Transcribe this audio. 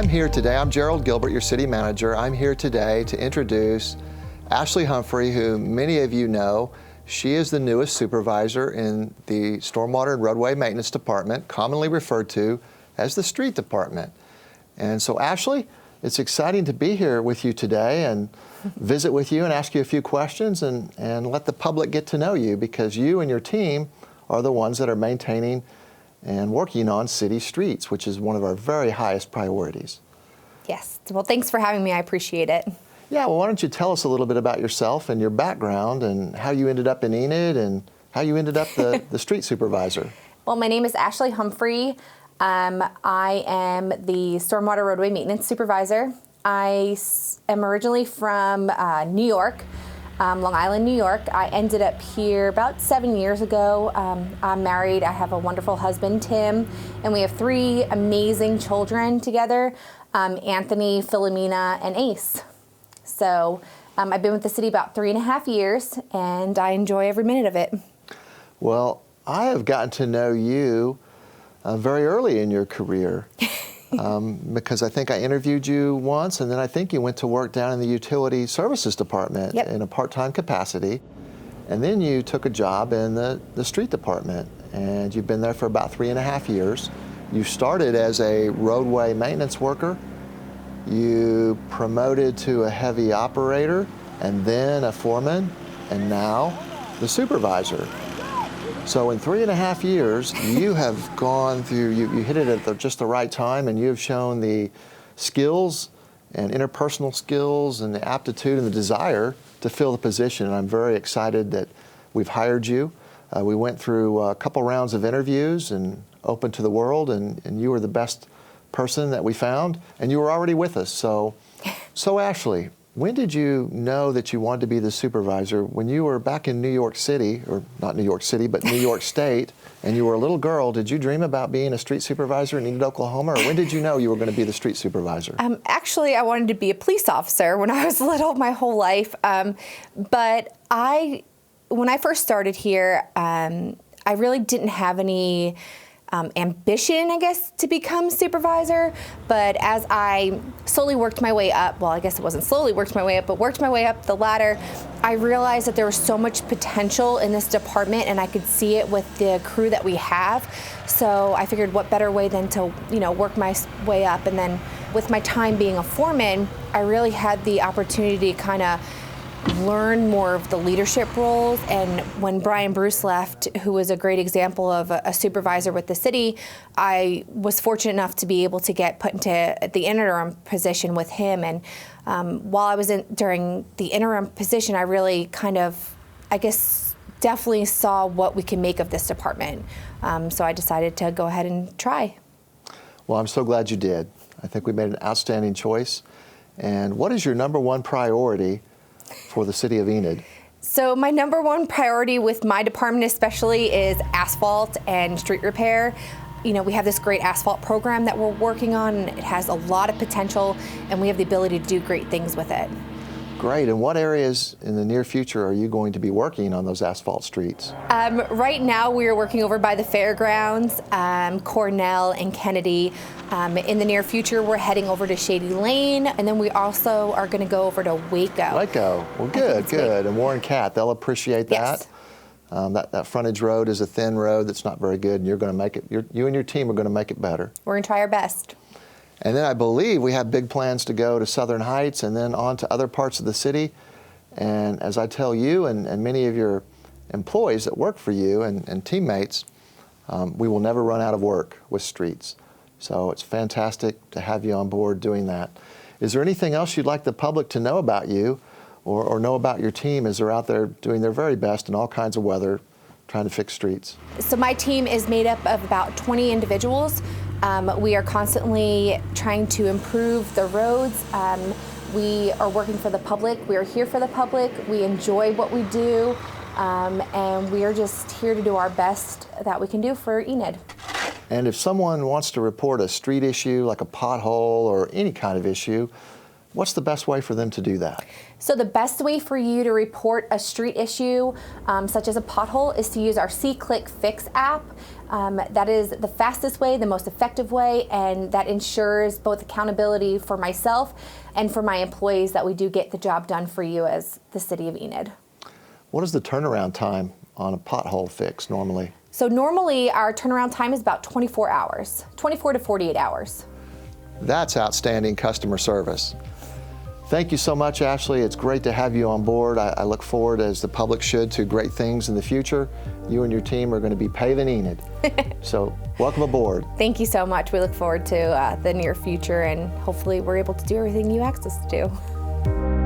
I'm here today, I'm Jerald Gilbert, your city manager. I'm here today to introduce Ashley Humphrey, who many of you know. She is the newest supervisor in the Stormwater and Roadway Maintenance Department, commonly referred to as the Street Department. And so Ashley, it's exciting to be here with you today and visit with you and ask you a few questions and let the public get to know you, because you and your team are the ones that are maintaining and working on city streets, which is one of our very highest priorities. Yes, well, thanks for having me. I appreciate it. Yeah, well, why don't you tell us a little bit about yourself and your background and how you ended up in Enid and how you ended up the street supervisor. Well, my name is Ashley Humphrey. I am the Stormwater Roadway Maintenance Supervisor. I am originally from New York, Long Island, New York. I ended up here about 7 years ago. I'm married. I have a wonderful husband, Tim, and we have 3 amazing children together, Anthony, Philomena, and Ace. So I've been with the city about 3.5 years, and I enjoy every minute of it. Well, I have gotten to know you very early in your career. Because I think I interviewed you once, and then I think you went to work down in the Utility Services Department in a part-time capacity, and then you took a job in the Street Department, and you've been there for about 3.5 years. You started as a roadway maintenance worker, you promoted to a heavy operator, and then a foreman, and now the supervisor. So in 3.5 years, you have gone through, you hit it at just the right time, and you have shown the skills and interpersonal skills and the aptitude and the desire to fill the position. And I'm very excited that we've hired you. We went through a couple rounds of interviews and open to the world, and you were the best person that we found, and you were already with us. So Ashley, when did you know that you wanted to be the supervisor? When you were back in New York City, or not New York City, but New York State, and you were a little girl, did you dream about being a street supervisor in Enid, Oklahoma, or when did you know you were going to be the street supervisor? Actually, I wanted to be a police officer when I was little, my whole life. But when I first started here, I really didn't have any ambition, I guess, to become supervisor. But as I slowly worked my way up, well, I guess it wasn't slowly worked my way up, but worked my way up the ladder, I realized that there was so much potential in this department, and I could see it with the crew that we have. So I figured, what better way than to, work my way up. And then with my time being a foreman, I really had the opportunity to kind of learn more of the leadership roles. And when Brian Bruce left, who was a great example of a supervisor with the city, I was fortunate enough to be able to get put into the interim position with him. And while I was during the interim position, I really kind of, I guess, definitely saw what we can make of this department. So I decided to go ahead and try. Well, I'm so glad you did. I think we made an outstanding choice. And what is your #1 priority for the city of Enid? So my #1 priority with my department especially is asphalt and street repair. We have this great asphalt program that we're working on. It has a lot of potential, and we have the ability to do great things with it. Great. And what areas in the near future are you going to be working on those asphalt streets? Right now we are working over by the fairgrounds, Cornell and Kennedy. In the near future we're heading over to Shady Lane, and then we also are going to go over to Waco. Waco. Well, good. And Warren Cat, they'll appreciate that. Yes. That frontage road is a thin road that's not very good, and you're going to make it. You and your team are going to make it better. We're going to try our best. And then I believe we have big plans to go to Southern Heights and then on to other parts of the city. And as I tell you and many of your employees that work for you and teammates, we will never run out of work with streets. So it's fantastic to have you on board doing that. Is there anything else you'd like the public to know about you or know about your team as they're out there doing their very best in all kinds of weather, trying to fix streets? So my team is made up of about 20 individuals. We are constantly trying to improve the roads. We are working for the public. We are here for the public. We enjoy what we do, and we are just here to do our best that we can do for Enid. And if someone wants to report a street issue like a pothole or any kind of issue, What's the best way for them to do that? So the best way for you to report a street issue, such as a pothole, is to use our C-Click Fix app. That is the fastest way, the most effective way, and that ensures both accountability for myself and for my employees that we do get the job done for you as the City of Enid. What is the turnaround time on a pothole fix normally? So normally our turnaround time is about 24 hours, 24 to 48 hours. That's outstanding customer service. Thank you so much, Ashley. It's great to have you on board. I look forward, as the public should, to great things in the future. You and your team are going to be paving Enid. So welcome aboard. Thank you so much. We look forward to the near future, and hopefully we're able to do everything you asked us to do.